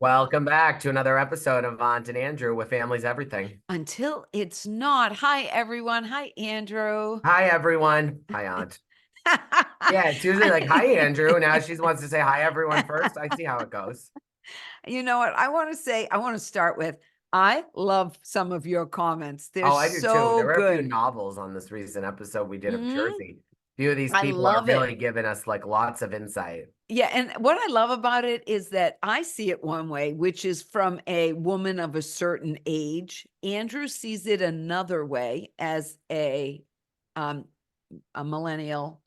Welcome back to another episode of Aunt and Andrew with Family's Everything. Until it's not. Hi, everyone. Hi, Andrew. Hi, everyone. Hi, Aunt. Yeah, it's usually like, hi, Andrew. Now she wants to say hi, everyone first. I see how it goes. You know what? I want to start with, I love some of your comments. They're Oh, I do too. so There were a few good. novels on this recent episode we did of Mhm. Jersey. A few of these I people are love it. really giving us like lots of insight. Yeah. And what I love about it is that I see it one way, which is from a woman of a certain age. Andrew sees it another way as um, a millennial.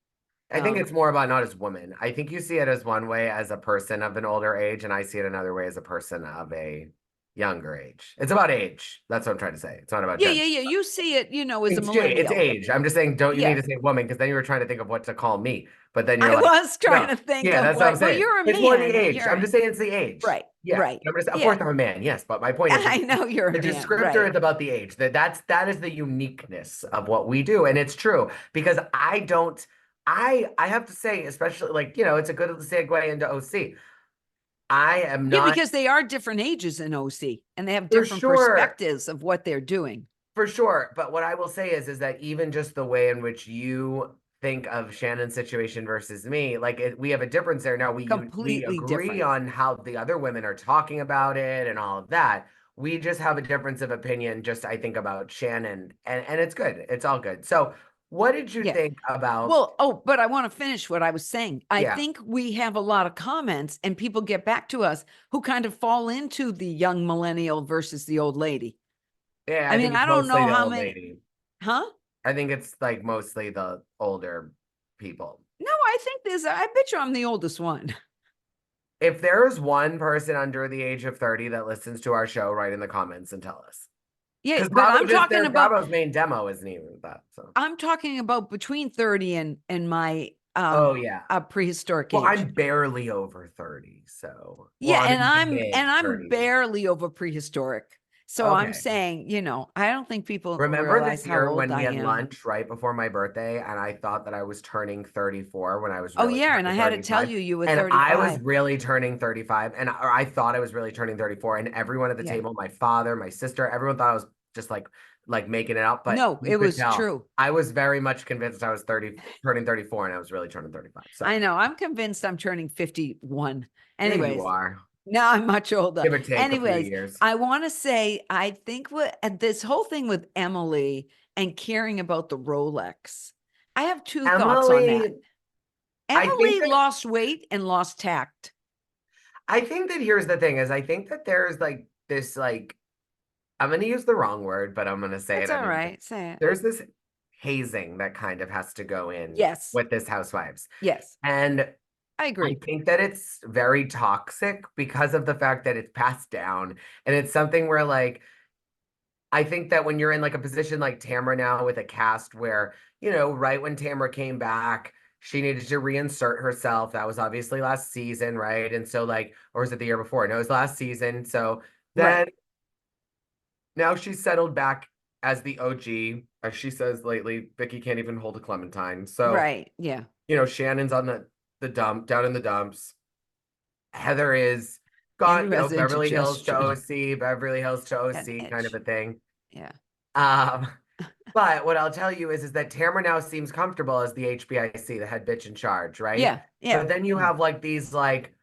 I think it's more about not as women. I think you see it as one way as a person of an older age, and I see it another way as a person of a younger age. It's about age. That's what I'm trying to say. It's not about Yeah, gender. yeah, yeah. You see it, as a It's millennial. age. I'm just saying, don't you need Yeah. to say woman? Because then you were trying to think of what to call me. But then you're I like, was trying no. to think Yeah, of that's what I'm well, saying. you're a It's more the man. age. I'm just saying it's the age. Right, Yeah. right. Of Yeah. course I'm a man, yes. But my point is I know you're a the man, descriptor right. is about the age. That is the uniqueness of what we do. And it's true because I have to say, especially like, it's a good segue into OC. I am Yeah, not because they are different ages in OC and they have for different sure. perspectives of what they're doing. For sure. But what I will say is that even just the way in which you think of Shannon's situation versus me, like we have a difference there. Now we Completely agree different. on how the other women are talking about it and all of that. We just have a difference of opinion, just I think about Shannon, and it's good. It's all good. So what did you Yeah. think about Well, but I want to finish what I was saying. I yeah. think we have a lot of comments and people get back to us who kind of fall into the young millennial versus the old lady. Yeah, I I mean, think I it's don't mostly know the how old many, lady. huh? I think it's like mostly the older people. No, I think I bet you I'm the oldest one. If there's one person under the age of 30 that listens to our show, write in the comments and tell us. Yeah, Because but Bravo just there, Bravo's main demo isn't even that. So I'm talking about between 30 and my oh yeah. prehistoric Well, age. I'm barely over 30. So well, Yeah, I'm and in the I'm mid I'm 30s. barely over prehistoric. So I'm Okay. saying, I don't think people Remember realize this how year old when we I had am. lunch right before my birthday and I thought that I was turning 34 when I was Oh really yeah, and I turning had to tell 35. you were And I was 35. really turning 35 or I thought I was really turning 34 and everyone at the Yeah. table, my father, my sister, everyone thought I was just like making it up, but No, you it could was tell. true. I was very much convinced I was turning 34 and I was really turning 35. So, I know. I'm convinced I'm turning 51. yeah, you Anyways, are. now I'm much older. Give or take a few Anyways, years. I want to say, I think this whole thing with Emily and caring about the Rolex, I have two thoughts on that. Emily, I think Emily that lost weight and lost tact. here's the thing is I think that there's like this like I'm going to use the wrong word, but I'm going to say it That's all anyway. right. Say it. There's this hazing that kind of has to go in Yes. with this Housewives. Yes. And I I agree. think that it's very toxic because of the fact that it's passed down. And it's something where, like, I think that when you're in like a position like Tamra now with a cast where, right when Tamra came back, she needed to reinsert herself. That was obviously last season, right? And so, like, or was it the year before? No, it was last season. So Right. then now she's settled back as the OG. As she says lately, Vicky can't even hold a Clementine. So, Right. Yeah. Shannon's on the dump, down in the dumps. Heather is gone, Andrew has Beverly Hills to indigestion. OC, Beverly Hills to An OC kind of itch. a thing. Yeah. Um, but what I'll tell you is that Tamara now seems comfortable as the HBIC, the head bitch in charge, right? Yeah. Yeah. But then you have like these like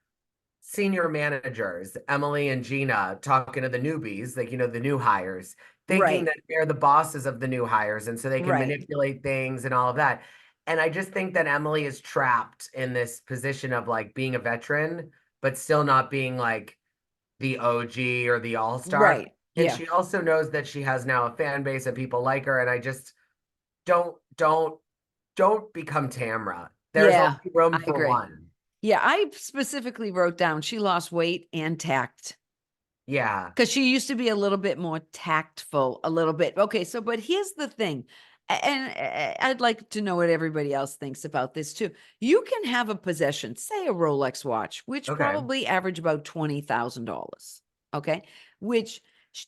senior managers, Emily and Gina, talking to the newbies, like, the new hires, thinking Right. that they're the bosses of the new hires. And so they can Right. manipulate things and all of that. And I just think that Emily is trapped in this position of like being a veteran, but still not being like the OG or the all-star. Right. And Yeah. she also knows that she has now a fan base and people like her. And I just don't become Tamra. There's only Yeah. room I for agree. one. Yeah. I specifically wrote down she lost weight and tact Yeah. because she used to be a little bit more tactful, a little bit. Okay. So, but here's the thing. And I'd like to know what everybody else thinks about this too. You can have a possession, say a Rolex watch, which Okay. probably average about $20,000. Okay. Which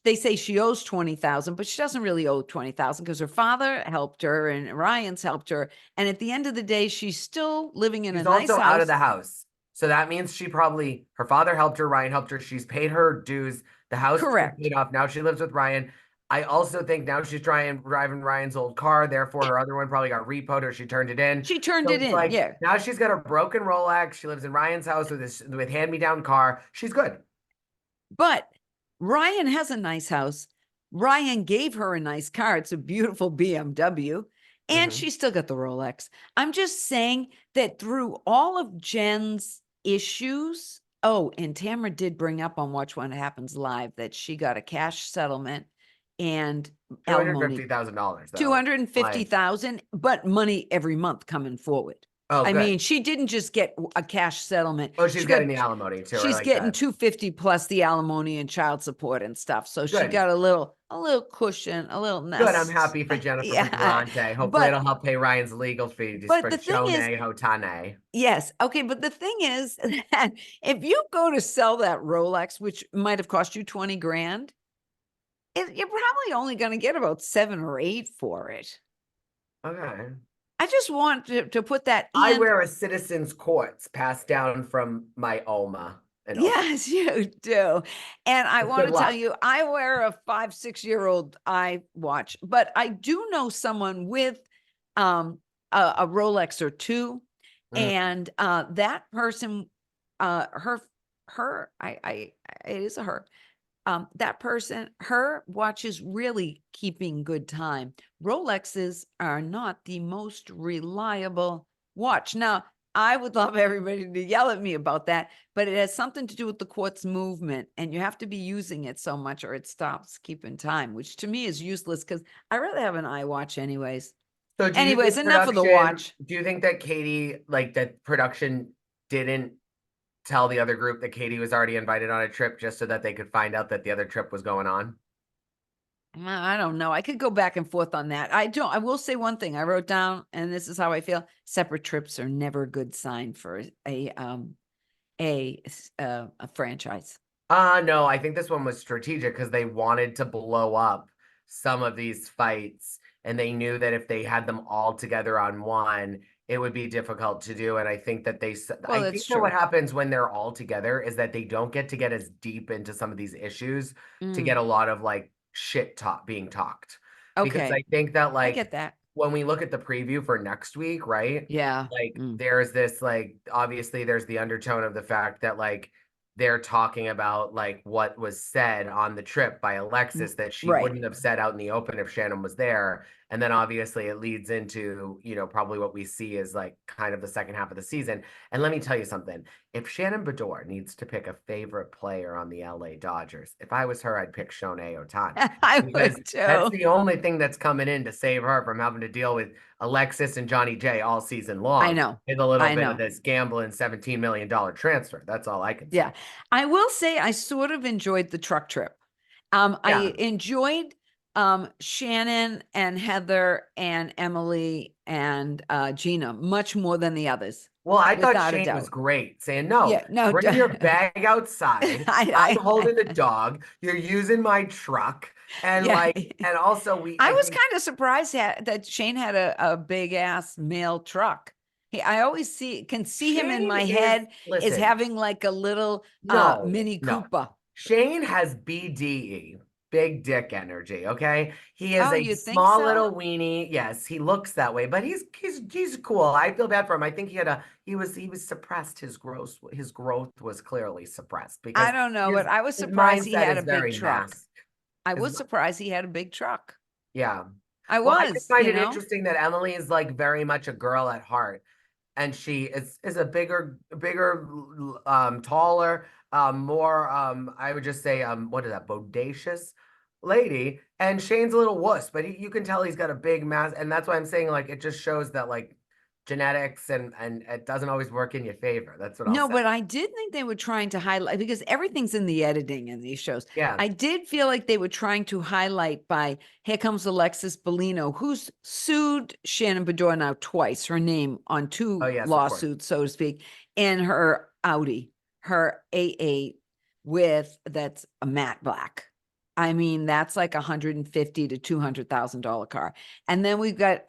they say she owes 20,000, but she doesn't really owe 20,000 because her father helped her and Ryan's helped her. And at the end of the day, she's still living in a She's nice also out of house. the house. So that means her father helped her, Ryan helped her. She's paid her dues. The house is Correct. paid off. Now she lives with Ryan. I also think now she's driving Ryan's old car. Therefore, her other one probably got repoed or she turned it in. She turned So it it's in. like Yeah. now she's got a broken Rolex. She lives in Ryan's house with hand-me-down car. She's good. But Ryan has a nice house. Ryan gave her a nice car. It's a beautiful BMW. And Hmm. she still got the Rolex. I'm just saying that through all of Jen's issues. Oh, and Tamra did bring up on Watch What Happens Live that she got a cash settlement and Two hundred alimony. fifty thousand dollars though. Like, 250,000, but money every month coming forward. oh, I mean, good. she didn't just get a cash settlement. Oh, she's getting the Got alimony too. I she's like getting that. 250 plus the alimony and child support and stuff. So she Good. got a little cushion, a little Good. I'm nest. happy for Jennifer Yeah. Bradante. Hopefully But it'll help pay Ryan's legal fees but for the thing is, Shone Hotane. yes, okay, but the thing is that if you go to sell that Rolex, which might have cost you 20 grand, you're probably only going to get about 7 or 8 for it. Okay. I just want to put that I in. wear a citizen's quartz passed down from my Oma and Oma. Yes, you do. And I It's want good to tell luck. you, I wear a 5, 6 year old iWatch, but I do know someone with a Rolex or two. Mm. And that person, her, it is a her. That person, her watch is really keeping good time. Rolexes are not the most reliable watch. Now, I would love everybody to yell at me about that, but it has something to do with the quartz movement, and you have to be using it so much or it stops keeping time, which to me is useless because I rather have an iWatch anyways. So do you Anyways, think enough of the watch. do you think that that production didn't tell the other group that Katie was already invited on a trip just so that they could find out that the other trip was going on? I don't know. I could go back and forth on that. I will say one thing I wrote down, and this is how I feel. Separate trips are never a good sign for a franchise. No, I think this one was strategic because they wanted to blow up some of these fights, and they knew that if they had them all together on one, it would be difficult to do. And I think that Well, I that's think that what true. happens when they're all together is that they don't get as deep into some of these issues to Mm, get a lot of like shit talk being talked. Because I okay. think that I like get that. when we look at the preview for next week, right? Yeah. Like Mm, there's this like obviously there's the undertone of the fact that like they're talking about like what was said on the trip by Alexis that she right. wouldn't have said out in the open if Shannon was there. And then obviously it leads into, probably what we see is like kind of the second half of the season. And let me tell you something. If Shannon Bedore needs to pick a favorite player on the LA Dodgers, if I was her, I'd pick Shohei Ohtani I because would that's too. the only thing that's coming in to save her from having to deal with Alexis and Johnny J all season I long. know. Is a little I bit of know. this gambling $17 million transfer. That's all I can Yeah. say. I will say I sort of enjoyed the truck trip. I Yeah. enjoyed Shannon and Heather and Emily and Gina much more than the others, Well, I thought without a Shane was doubt. great, saying, no, Yeah, no, bring your bag outside. I'm holding the I dog. You're using my truck. And yeah. like, and also I I was think kind of surprised that Shane had a big ass mail truck. I always can see him in Shane my is, head as listen, having like a little no, Mini no. Cooper. Shane has BDE, big dick energy, okay? He is Oh, a you think small so? little weenie. Yes, he looks that way, but he's cool. I feel bad for him. I think he was suppressed. His growth was clearly suppressed I because don't know, his but I was his surprised he mindset had is a big very truck. masked. I His, was surprised he had a big truck. yeah. I Well, I just was, find it interesting that Emily is like very much a girl at heart, and she is a bigger, taller, more, I would just say, what is that, bodacious lady. And Shane's a little wuss, but you can tell he's got a big mass, and that's why I'm saying like it just shows that like genetics and it doesn't always work in your favor. That's what I'll No, say. but I did think they were trying to highlight because everything's in the editing in these shows. Yeah. I did feel like they were trying to highlight by here comes Alexis Bellino, who's sued Shannon Bedore now twice, her name on Oh 2 yes, of course. lawsuits, so to speak, and her Audi, her A8 with that's a matte black. I mean, that's like $150,000 to $200,000 car. And then we've got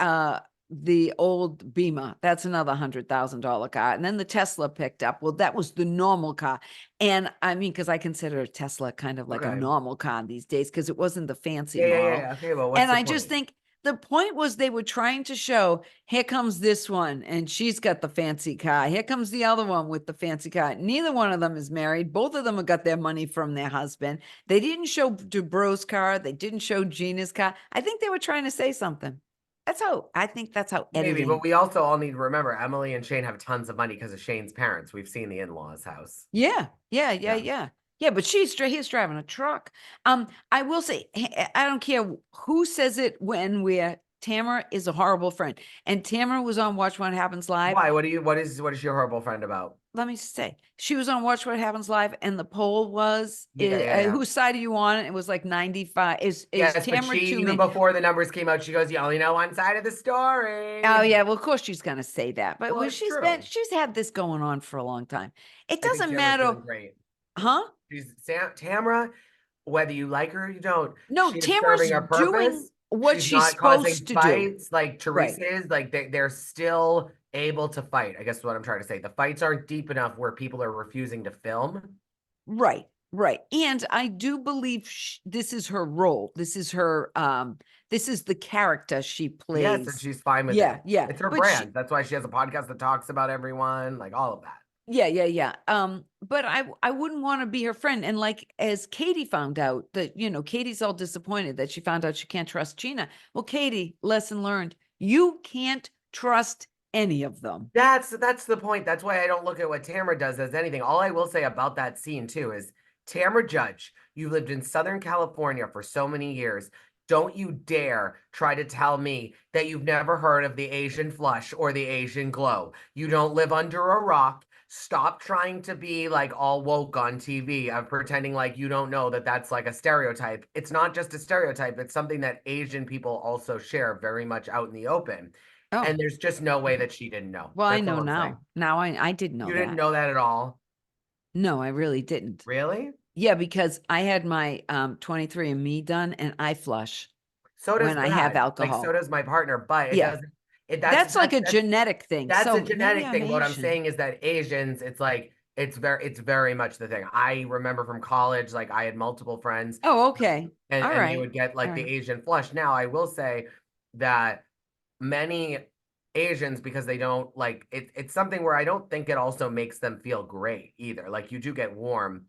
the old Beamer. That's another $100,000 car. And then the Tesla picked up. Well, that was the normal car. And I mean, because I consider a Tesla kind of like a Okay. normal car these days, because it wasn't the fancy Yeah. model. Okay, well, what's And the I just point? think the point was they were trying to show, here comes this one, and she's got the fancy car. Here comes the other one with the fancy car. Neither one of them is married. Both of them have got their money from their husband. They didn't show Dubrov's car. They didn't show Gina's car. I think they were trying to say something. I think that's how Maybe, but editing. we also all need to remember Emily and Shane have tons of money because of Shane's parents. We've seen the in-laws house. Yeah, Yeah. yeah, but he's driving a truck. I will say, I don't care who says it when we're Tamara is a horrible friend. And Tamara was on Watch What Happens Live. Why? What is your horrible friend about? Let me say, she was on Watch What Happens Live, and the poll was, Yeah. whose side are you on? It was like 95. Is Yes, but Tamara she, too even many? before the numbers came out, she goes, "You only know one side of the story." Oh yeah, well, of course she's gonna say that. But Well, when it's true. she's had this going on for a long time. It I think doesn't Tamara's matter, doing great. huh? Tamara, whether you like her or you don't, No, she is Tamara's serving her doing purpose. what She's she's not causing supposed to do. fights like Right. Teresa is. Like they're still able to fight. I guess is what I'm trying to say. The fights aren't deep enough where people are refusing to film. Right, right. And I do believe this is her role. This is the character she Yes, and plays. she's fine with Yeah, it. yeah. It's her But she brand. That's why she has a podcast that talks about everyone, like all of that. yeah. But I wouldn't want to be her friend. And like as Katie found out that, Katie's all disappointed that she found out she can't trust Gina. Well, Katie, lesson learned. You can't trust any of them. That's the point. That's why I don't look at what Tamara does as anything. All I will say about that scene too is Tamara Judge, you lived in Southern California for so many years. Don't you dare try to tell me that you've never heard of the Asian flush or the Asian glow. You don't live under a rock. Stop trying to be like all woke on TV of pretending like you don't know that that's like a stereotype. It's not just a stereotype, it's something that Asian people also share very much out in the open. Oh, And there's just no way that she didn't know. well, I That's know all I'm saying. now. Now I didn't know You didn't that. know that at all? No, I really didn't. Really? Yeah, because I had my 23andMe done and I flush So does when I have Brad. Like so alcohol. does my partner, but it Yeah. doesn't it That's like a genetic thing. that's a So maybe genetic I'm thing. What I'm Asian. saying is that Asians, it's like it's very much the thing. I remember from college, like I had multiple friends Oh, okay. All and they right. would get All like the right. Asian flush. Now I will say that many Asians, because they don't like it's something where I don't think it also makes them feel great either. Like you do get warm.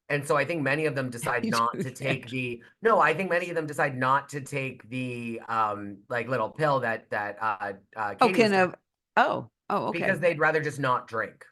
And so I think many of them decide You not do to that. take the no, I think many of them decide not to take the like little pill that Oh, Katie was taking oh, because okay. they'd rather just not drink.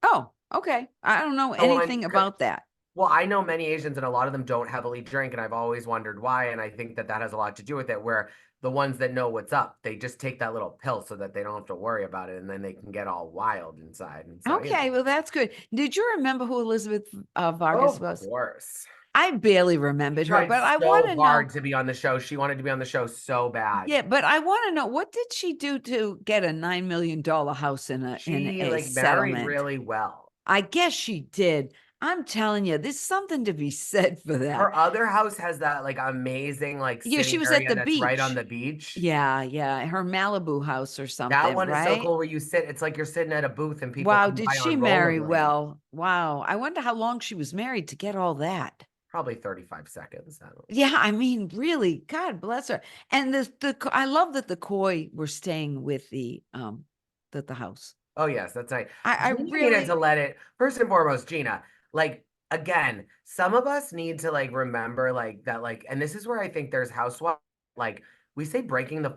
Oh, okay. I don't know Someone anything about that. Well, I know many Asians and a lot of them don't heavily drink, and I've always wondered why. And I think that that has a lot to do with it, where the ones that know what's up, they just take that little pill so that they don't have to worry about it, and then they can get all wild inside. And so, Okay, well, that's good. Did you remember who Elizabeth Vargas of was? course. I barely She remembered her, tried but I want so to hard know. to be on the show. She wanted to be on the show so bad. Yeah, but I want to know, what did she do to get a $9 million house in She a like married settlement? really well. I guess she did. I'm telling you, there's something to be said for that. Her other house has that like amazing like Yeah, she sitting was at area the that's right on beach. the beach. Yeah, her Malibu house or That something, one is so right? cool where you sit, it's like you're sitting at a booth and people Wow, come did by she on marry rollerblades. well? Wow. I wonder how long she was married to get all that. Probably 35 seconds. I don't know. Yeah, I mean, really, God bless her. And I love that the Koi were staying with the house. Oh, yes, that's right. I Gina needed to really, let it, first and foremost, Gina, like, again, some of us need to like remember like that, like, and this is where I think there's housewives, like, we say breaking the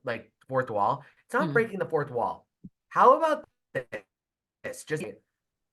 like fourth wall. It's not mm. breaking the fourth wall. How about this? Just,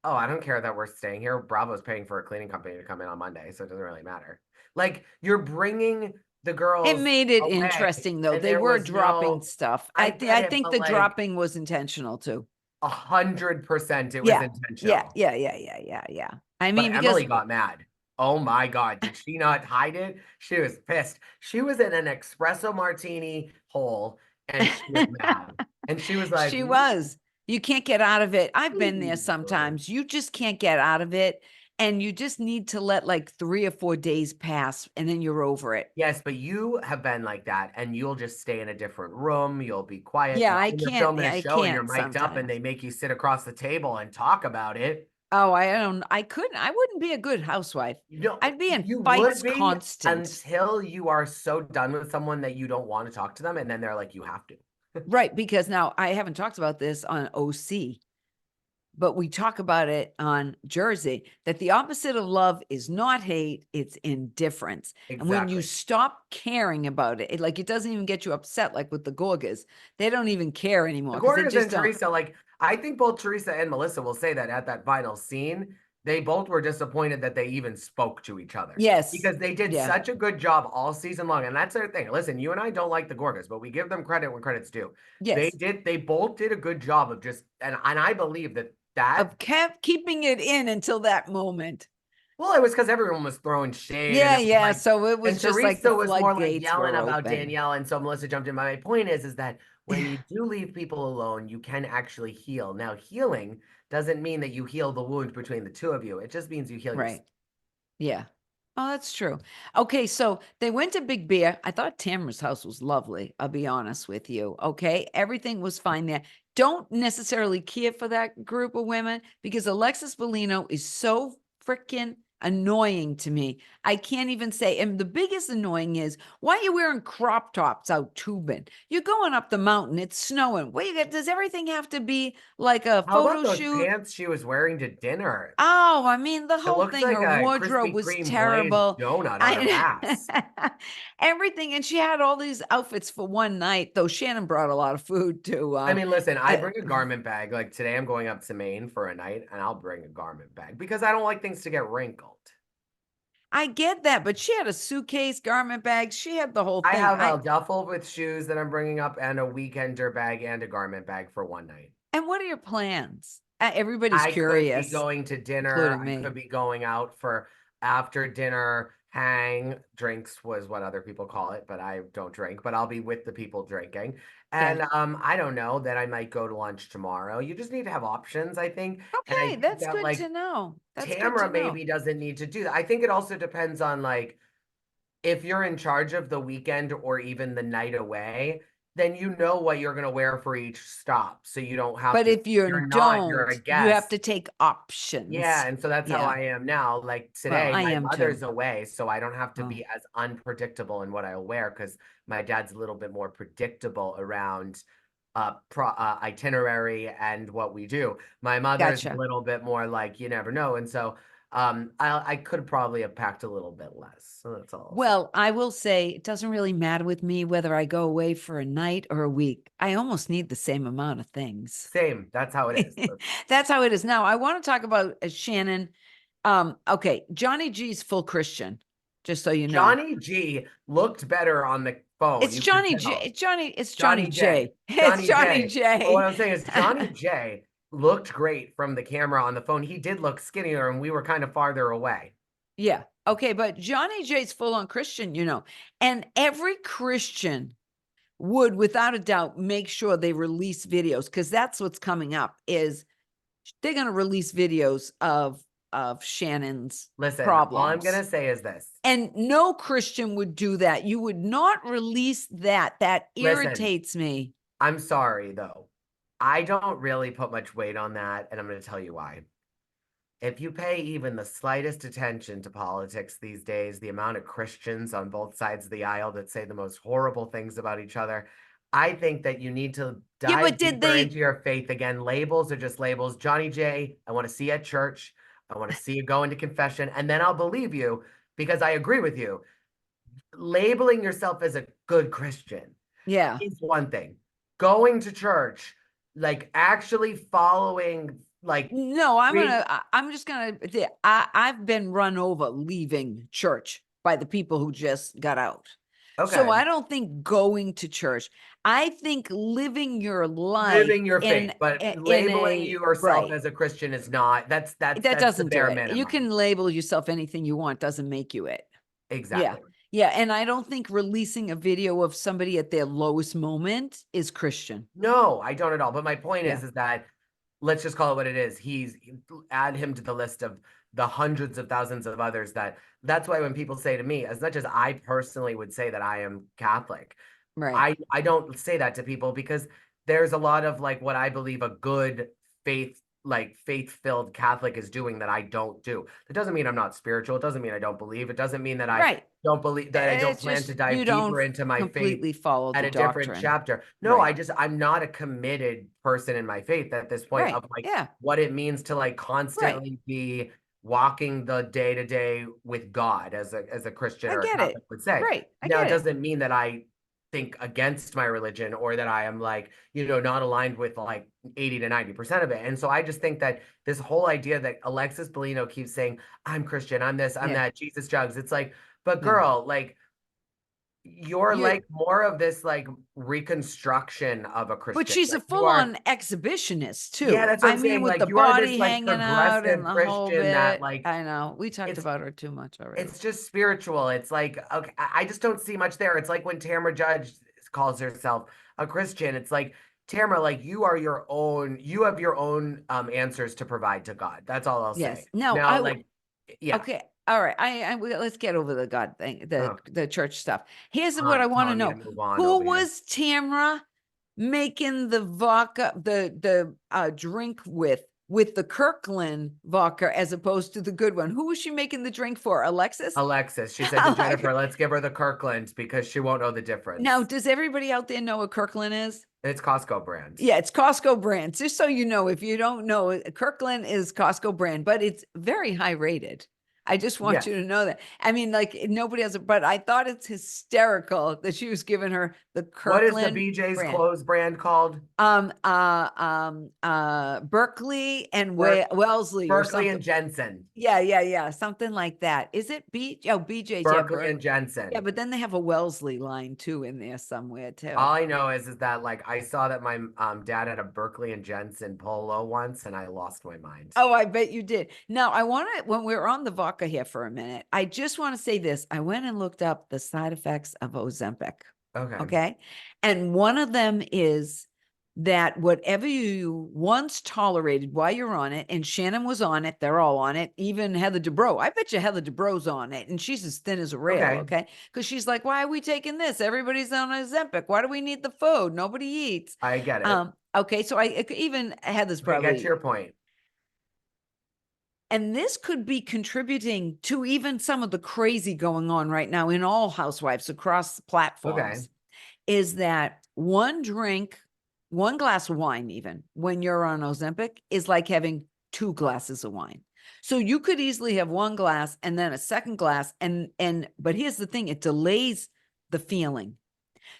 oh, I don't care that we're staying here. Bravo's paying for a cleaning company to come in on Monday, so it doesn't really matter. Like, you're bringing the It girls made it away, interesting though. and They there were was dropping no, stuff. I get I it, think but the like, dropping was intentional too. 100% it was Yeah. intentional. Yeah. I But mean, because Emily got mad. Oh my God. Did she not hide it? She was pissed. She was in an espresso martini hole and she was mad. And she was like, she was. You can't get out of it. I've been there "Ooh." sometimes. You just can't get out of it. And you just need to let like 3 or 4 days pass and then you're over it. Yes, but you have been like that, and you'll just stay in a different room. You'll be quiet. Yeah, And when you're filming a I show and you're can't mic'd up and sometimes. they make you sit across the table and talk about it, Oh, I wouldn't be a good housewife. you know, I'd be in you would fights be constant. until you are so done with someone that you don't want to talk to them, and then they're like, you have to. Right, because now I haven't talked about this on OC, but we talk about it on Jersey, that the opposite of love is not hate, it's indifference. And when you Exactly. stop caring about it, like it doesn't even get you upset, like with the Gorgas, they don't even care The anymore because they Gorgas just and don't. Teresa, like, I think both Teresa and Melissa will say that at that final scene, they both were disappointed that they even spoke to each other Yes. because they did Yeah. such a good job all season long. And that's their thing. Listen, you and I don't like the Gorgas, but we give them credit when credit's due. Yes. They both did a good job of just, and I believe that, Of kept keeping it in until that moment. well, it was because everyone was throwing shade and Yeah, it was yeah. like, So it was and just like the Teresa was more like floodgates yelling were about open. Danielle. And so Melissa jumped in. My point is that when you do leave people alone, you can actually heal. Now, healing doesn't mean that you heal the wound between the two of you. It just means you heal yourself. Right. Yeah. Oh, that's true. Okay, so they went to Big Bear. I thought Tamra's house was lovely. I'll be honest with you. Okay, everything was fine there. Don't necessarily care for that group of women because Alexis Bellino is so freaking annoying to me. I can't even say. And the biggest annoying is why are you wearing crop tops out tubing? You're going up the mountain. It's snowing. What you got? Does everything have to be like a How about photo those shoot? pants she was wearing to dinner? Oh, I mean, the It whole looks thing, like her a wardrobe Krispy was Kreme glazed terrible. donut on her I ass. everything, and she had all these outfits for one night, though Shannon brought a lot of food to, I mean, listen, I uh, bring a garment bag. Like today, I'm going up to Maine for a night, and I'll bring a garment bag because I don't like things to get wrinkled. I get that, but she had a suitcase, garment bag, she had the whole I thing. have a duffel with shoes that I'm bringing up and a weekender bag and a garment bag for one night. And what are your plans? Everybody's I could be curious, going to dinner. including I could me. be going out for after dinner hang. Drinks was what other people call it, but I don't drink, but I'll be with the people drinking. And Okay. I don't know that I might go to lunch tomorrow. You just need to have options, I think. And I Okay, think that's that good to like know. That's good to Tamra know. maybe doesn't need to do that. I think it also depends on like if you're in charge of the weekend or even the night away, then you know what you're going to wear for each stop. So you don't have But to, if you you're not, you're don't, a you have guest. to take Yeah. options. And so that's how Yeah. I am now. Like Well, today, I my am too. mother's away. So I don't have to Oh, be as unpredictable in what I'll wear because my dad's a little bit more predictable around itinerary and what we do. My mother's a gotcha. little bit more like you never know. And so I could probably have packed a little bit less. So that's all I'll say. Well, I will say it doesn't really matter with me whether I go away for a night or a week. I almost need the same amount of things. Same. That's how it is. That's how it is now. I want to talk about Shannon. Okay, Johnny G's full Christian, just so you know. Johnny G looked better on the phone. It's You could Johnny J. tell. It's Johnny Johnny J. J. It's Johnny Johnny J. But what J. I'm saying is Johnny J looked great from the camera on the phone. He did look skinnier and we were kind of farther away. Yeah. Okay, but Johnny J's full on Christian, you know. And every Christian would without a doubt make sure they release videos because that's what's coming up is they're going to release videos of Shannon's Listen, all I'm problems. gonna say is this. And no Christian would do that. You would not release that. That Listen, irritates me. I'm sorry though. I don't really put much weight on that, and I'm gonna tell you why. If you pay even the slightest attention to politics these days, the amount of Christians on both sides of the aisle that say the most horrible things about each other, I think that you need to Yeah, but dive did deeper they? into your faith again. Labels are just labels. Johnny J, I want to see you at church. I want to see you go into confession, and then I'll believe you because I agree with you. Labeling yourself as a good Christian Yeah. is one thing. Going to church, like actually following, like, No, read, I'm just gonna, I've been run over leaving church by the people who just got out. So okay. I don't think going to church, I think living your life Living your faith, but in labeling a, yourself right. as a Christian is not, That that's the doesn't do bare it. You minimum. can label yourself anything you want, doesn't make you it. Yeah. Exactly. Yeah. And I don't think releasing a video of somebody at their lowest moment is Christian. No, I don't at all. But my point Yeah. is that let's just call it what it is. Add him to the list of the hundreds of thousands of others that's why when people say to me, as much as I personally would say that I am Catholic, Right. I don't say that to people because there's a lot of like what I believe a good faith like faith-filled Catholic is doing that I don't do. It doesn't mean I'm not spiritual. It doesn't mean I don't believe. It doesn't mean that I Right. don't believe that I don't It's plan to just you dive don't deeper into my faith completely follow at the a different doctrine. chapter. No, Right. I'm not a committed person in my faith at this point Right. of like Yeah. what it means to like Right. constantly be walking the day to day with God as a Christian I or a get it. Catholic would say. Right. I Now, it get it. doesn't mean that I think against my religion or that I am like, not aligned with like 80 to 90% of it. And so I just think that this whole idea that Alexis Bellino keeps saying, I'm Christian, I'm this, I'm Yeah. that, Jesus jugs. It's like, but No. girl, like you're You like more of this like reconstruction of a But Christian. she's a Like you are, full-on exhibitionist yeah, too. that's what I I'm mean, saying. with the Like you are this body like hanging out and progressive the whole Christian that bit. like I know. We talked it's about her too much already. it's just spiritual. It's like okay, I just don't see much there. It's like when Tamra Judge calls herself a Christian. It's like Tamra, like you have your own answers to provide to God. That's all I'll say. Yes. No, Now, like, yeah. okay. All right. Let's get over the God thing, Oh, the church stuff. Here's oh, what I it's want to telling me to know. move on Who over here. was Tamra making the vodka, the drink with the Kirkland vodka as opposed to the good one? Who was she making the drink for? Alexis? Alexis, she said to Jennifer, let's give her the Kirkland because she won't know the Now, difference. does everybody out there know what Kirkland is? It's Costco brand. Yeah, it's Costco brand. Just so you know, if you don't know, Kirkland is Costco brand, but it's very high rated. I just want Yes. you to know that. I mean, like nobody else, but I thought it's hysterical that she was giving her the What is the Kirkland BJ's brand. clothes brand called? Berkeley and Ber- Wellesley or Berkeley something. and Jensen. Yeah, something like that. Is it BJ's? Yeah, Berkeley and Berkeley. Yeah, Jensen. but then they have a Wellesley line too in there somewhere too. All I know is that like I saw that my dad had a Berkeley and Jensen polo once, and I lost my mind. Oh, I bet you did. Now, I want to, when we're on the vodka here for a minute, I just want to say this. I went and looked up the side effects of Ozempic. Okay. Okay. And one of them is that whatever you once tolerated while you're on it, and Shannon was on it, they're all on it, even Heather Dubrow. I bet you Heather Dubrow's on it, and she's as thin as a rail. Okay. Okay. Because she's like, why are we taking this? Everybody's on Ozempic. Why do we need the food? Nobody eats. I get it. Okay. So even Heather's Okay, probably. get to your point. And this could be contributing to even some of the crazy going on right now in all housewives across platforms. Is that one drink, one glass of wine, even when you're on Ozempic, is like having 2 glasses of wine. So you could easily have one glass and then a second glass. But here's the thing, it delays the feeling.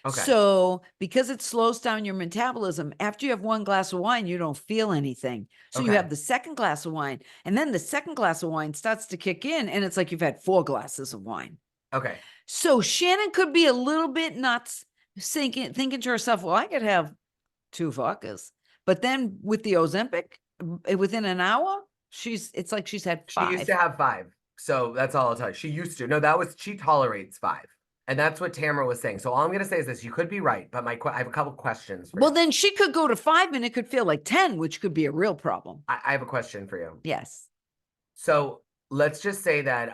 Okay. So because it slows down your metabolism, after you have one glass of wine, you don't feel anything. So you Okay. have the second glass of wine, and then the second glass of wine starts to kick in, and it's like you've had 4 glasses of wine. Okay. So Shannon could be a little bit nuts, thinking to herself, well, I could have 2 vodkas. But then with the Ozempic, within an hour, it's like she's had She used 5. to have 5. So that's all I'll tell you. She used to. No, she tolerates 5. And that's what Tamara was saying. So all I'm going to say is this, you could be right, but I have a couple questions for Well, you. then she could go to 5 and it could feel like 10, which could be a real problem. I have a question for you. Yes. So let's just say that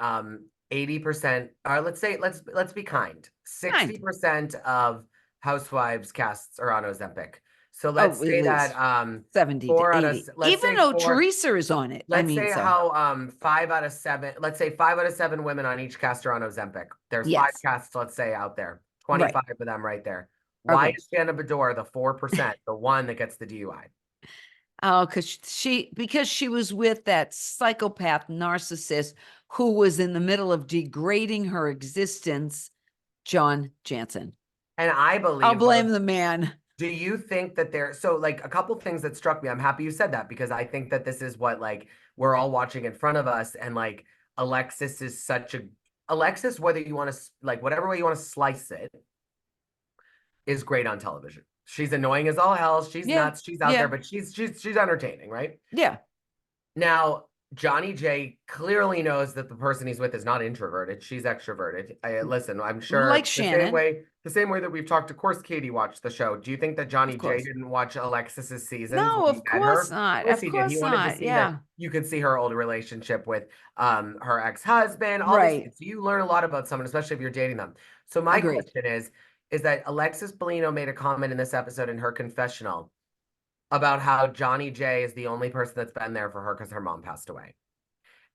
80%, or let's be kind. 60% of Housewives casts are on Ozempic. So let's at say least that 70 to 4 out 80. of let's Even say though 4, Teresa is on it. let's say so. how 5 out of 7, let's say 5 out of 7 women on each cast are on Ozempic. There's 5 Yes. casts, let's say, out there. Right. 25 of them right there. Why Okay. is Shannon Bedore the 4%, the one that gets the DUI? Oh, because she was with that psychopath narcissist who was in the middle of degrading her existence, John Jansen. And I believe I'll blame the man. do you think that so like a couple things that struck me, I'm happy you said that because I think that this is what like we're all watching in front of us, and like Alexis is Alexis, whether you want to like whatever way you want to slice it, is great on television. She's annoying as all hell. She's nuts. She's out there, but she's entertaining, right? Yeah. Now, Johnny J clearly knows that the person he's with is not introverted. She's extroverted. Listen, I'm Like sure Shannon, the same way that we've talked. Of course, Katie watched the show. Do you think that of Johnny J course. didn't watch Alexis's seasons when No, he of met course her? not. Of course Of he did. He course wanted to not. see that Yeah. you could see her old relationship with her ex-husband, all these Right. things. So you learn a lot about someone, especially if you're dating them. So my Agreed. question is that Alexis Bellino made a comment in this episode in her confessional about how Johnny J is the only person that's been there for her because her mom passed away.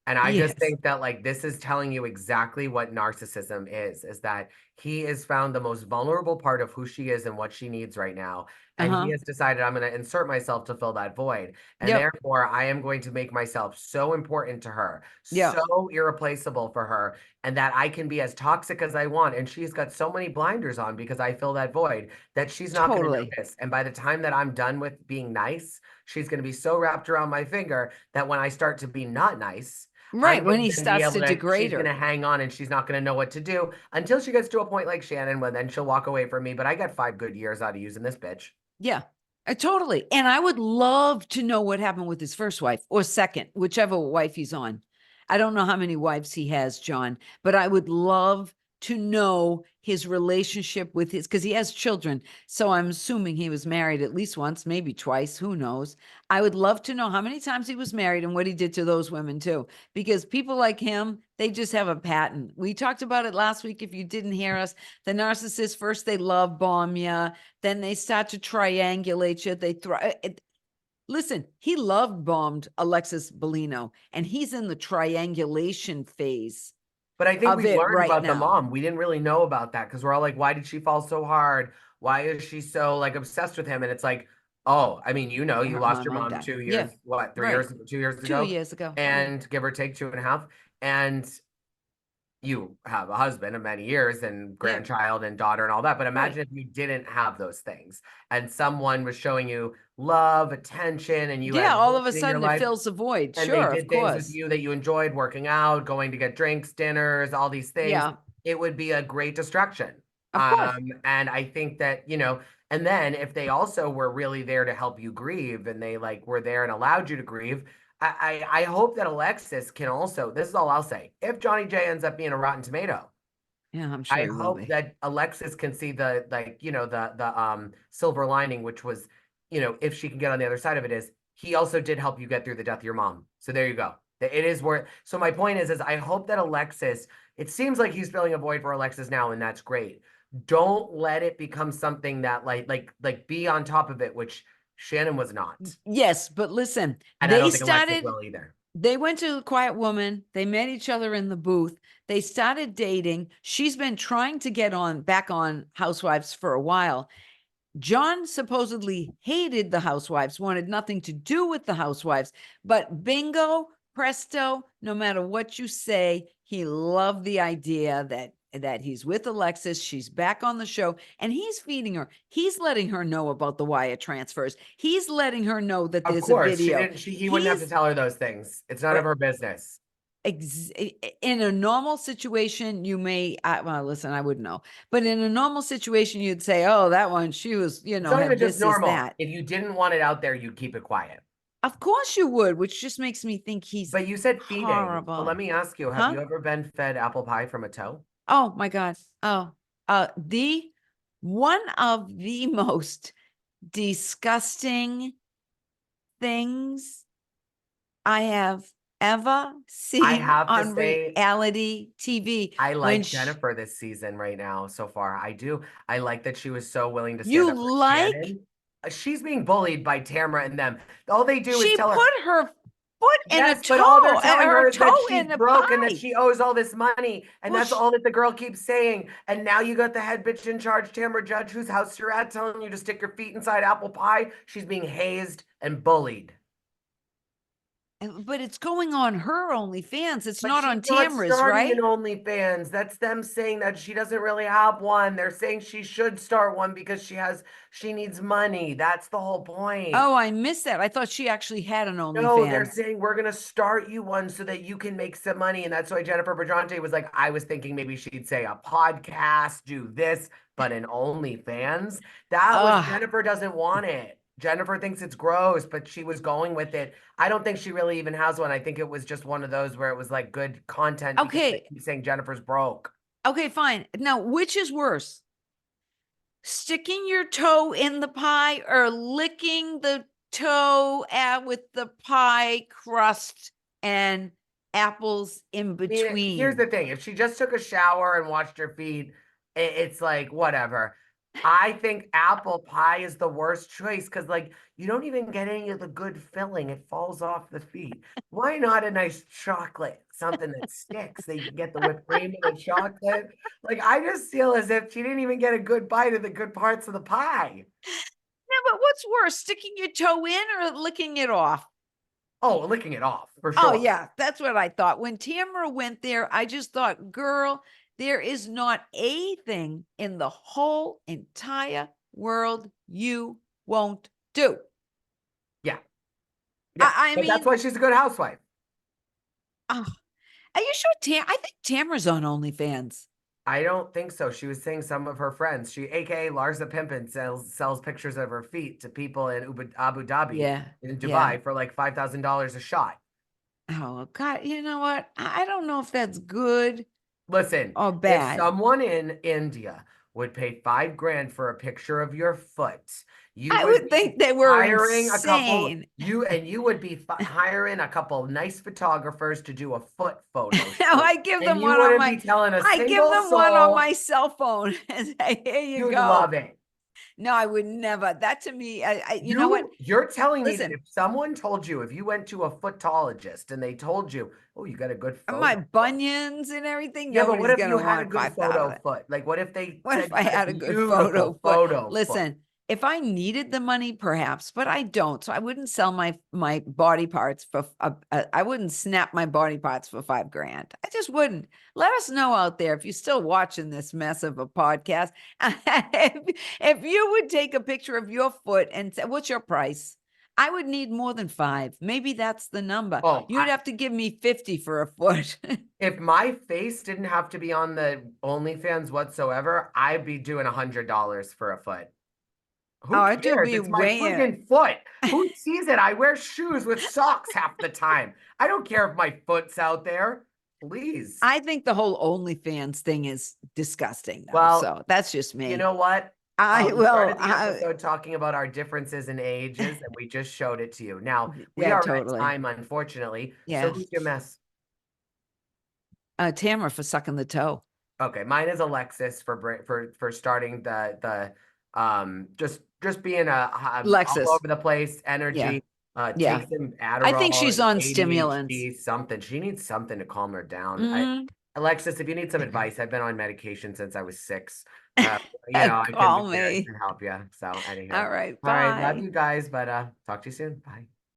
And I just Yes. think that like this is telling you exactly what narcissism is that he has found the most vulnerable part of who she is and what she needs right now. And he Uh-huh. has decided I'm going to insert myself to fill that void. And Yep. therefore, I am going to make myself so important to her, Yep. so irreplaceable for her, and that I can be as toxic as I want. And she's got so many blinders on because I fill that void that she's not going to Totally. notice. And by the time that I'm done with being nice, she's going to be so wrapped around my finger that when I start to be not nice, I'm Right. going When he to then be starts able to to, she's degrade going to her. hang on and she's not going to know what to do until she gets to a point like Shannon, where then she'll walk away from me. But I got 5 good years out of using this bitch. Yeah. Totally. And I would love to know what happened with his first wife or second, whichever wife he's on. I don't know how many wives he has, John, but I would love to know his relationship with his, because he has children. So I'm assuming he was married at least once, maybe twice. Who knows? I would love to know how many times he was married and what he did to those women too, because people like him, they just have a pattern. We talked about it last week. If you didn't hear us, the narcissist first, they love bomb you. Then they start to triangulate you. They throw. Listen, he love bombed Alexis Bellino, and he's in the triangulation phase But I think of we it learned right about the now. mom. We didn't really know about that because we're all like, why did she fall so hard? Why is she so like obsessed with him? And it's like, oh, I mean, you know, you lost My your mom mom died. 2 years, Yeah, what, right. 2 years Two ago, years ago. Yeah, and give or take 2.5. And you have a husband of many years and yeah, grandchild and daughter and all that. But right. imagine if you didn't have those things and someone was showing you love, attention, and you Yeah, had all joy of a in your sudden it life, fills the void. and they Sure, of did things with course. you that you enjoyed, working out, going to get drinks, dinners, all these things, Yeah, it would be a great distraction. of course. And I think that, and then if they also were really there to help you grieve and they like were there and allowed you to grieve, I hope that Alexis can also, this is all I'll say. If Johnny J ends up being a rotten tomato, Yeah, I'm sure I he will hope be. that Alexis can see the like, the silver lining, which was, if she can get on the other side of it, is he also did help you get through the death of your mom. So there you go. It is worth. So my point is I hope that Alexis, it seems like he's filling a void for Alexis now, and that's great. Don't let it become something that like be on top of it, which Shannon was not. Yes, but listen, And I don't think Alexis will either. they went to Quiet Woman. They met each other in the booth. They started dating. She's been trying to get on back on Housewives for a while. John supposedly hated the Housewives, wanted nothing to do with the Housewives, but bingo, presto, no matter what you say, he loved the idea that he's with Alexis, she's back on the show, and he's feeding her. He's letting her know about the wire transfers. He's letting her know that Of there's a course, she video. didn't. He wouldn't have to He's tell her those things. It's none uh, of her business. in a normal situation, you may, well, listen, I wouldn't know, but in a normal situation, you'd say, oh, that one, she was, It's not even had just this, normal. that. If you didn't want it out there, you'd keep it quiet. Of course you would, which just makes me think he's But you said feeding. So let horrible. me ask you, have Huh? you ever been fed apple pie from a toe? Oh my God. Oh, the one of the most disgusting things I have ever I seen have to on say, reality TV. I When like Jennifer this season right now so far. I do. I like that she was so willing to stand you up for like, Shannon. She's being bullied by Tamra and them. All they do is she tell her, put her foot in a yes, but all they're toe, telling her her is that toe she's in a broke and that pie. she owes all this money. And Well, that's all that the girl keeps saying. And now you got the head bitch in charge, Tamra Judge, whose house you're at, telling you to stick your feet inside apple pie. She's being hazed and bullied. but it's going on her OnlyFans. It's But not she's on not Tamra's, starting an right? OnlyFans. That's them saying that she doesn't really have one. They're saying she should start one because she needs money. That's the whole point. Oh, I missed that. I thought she actually had an No, they're OnlyFans. saying we're gonna start you one so that you can make some money. And that's why Jennifer Bradante was like, I was thinking maybe she'd say a podcast, do this, but an OnlyFans. That was Ugh. Jennifer doesn't want it. Jennifer thinks it's gross, but she was going with it. I don't think she really even has one. I think it was just one of those where it was like good content because they Okay. keep saying Jennifer's broke. Okay, fine. Now, which is worse? Sticking your toe in the pie or licking the toe with the pie crust and apples in I mean, here's between? the thing. If she just took a shower and washed her feet, it's like whatever. I think apple pie is the worst choice because, like, you don't even get any of the good filling. It falls off the feet. Why not a nice chocolate, something that sticks? They can get the whipped cream and the chocolate. Like, I just feel as if she didn't even get a good bite of the good parts of the pie. Yeah, but what's worse, sticking your toe in or licking it off? Oh, licking it off for Oh, sure. yeah, that's what I thought. When Tamara went there, I just thought, girl, there is not a thing in the whole entire world you won't do. Yeah, yeah. I But that's mean, why she's a good housewife. oh, are you sure I think Tamara's on OnlyFans. I don't think so. She was saying some of her friends. She, aka Larsa Pimpin, sells pictures of her feet to people in Abu Dhabi Yeah, in yeah. Dubai for like $5,000 a shot. Oh, God, you know what? I don't know if that's good Listen, or if bad. someone in India would pay 5 grand for a picture of your foot, you I would would be think they were hiring a couple. insane. You would be hiring a couple nice photographers to do a foot photo Now shoot, I give and them you one on wouldn't my be telling a I give single them one on soul. my cell phone and say, here you You'd go. love it. No, I would never. That to me, you know what? You're telling me that Listen, if someone told you, if you went to a footologist and they told you, oh, you got a good my photo foot. bunions and everything, Yeah, but what nobody's if you gonna had a want good photo 5,000. foot? Like, what if they What if said you I had a had a good photo beautiful foot? photo foot? Listen, if I needed the money, perhaps, but I don't. So I wouldn't sell my body parts for. I wouldn't snap my body parts for 5 grand. I just wouldn't. Let us know out there if you're still watching this mess of a podcast. If you would take a picture of your foot and say, "What's your price?" I would need more than 5. Maybe that's the number. Oh, You'd have to give me 50 for a foot. if my face didn't have to be on the OnlyFans whatsoever, I'd be doing $100 for a foot. Oh, Who I do cares? be It's my weighing. friggin' foot. Who sees it? I wear shoes with socks half the time. I don't care if my foot's out there. Please. I think the whole OnlyFans thing is disgusting, though. Well, So that's just you me. know what? I We will. started the episode talking about our differences in ages, and we just showed it to you. Now, we Yeah, are at totally. time, unfortunately. So Yeah. who's your mess? Tamara for sucking the toe. Okay, mine is Alexis for starting just being all Lexus. over the place, Yeah. energy, Yeah. take some I think Adderall she's or on stimulants. ADHD, something. She needs something to calm her down. Mm-hmm. Alexis, if you need some advice, I've been on medication since I was 6. Uh, I can be Call there. I me. can help you. So anyhow, All right. all right, love Bye. you guys, but talk to you soon. Bye.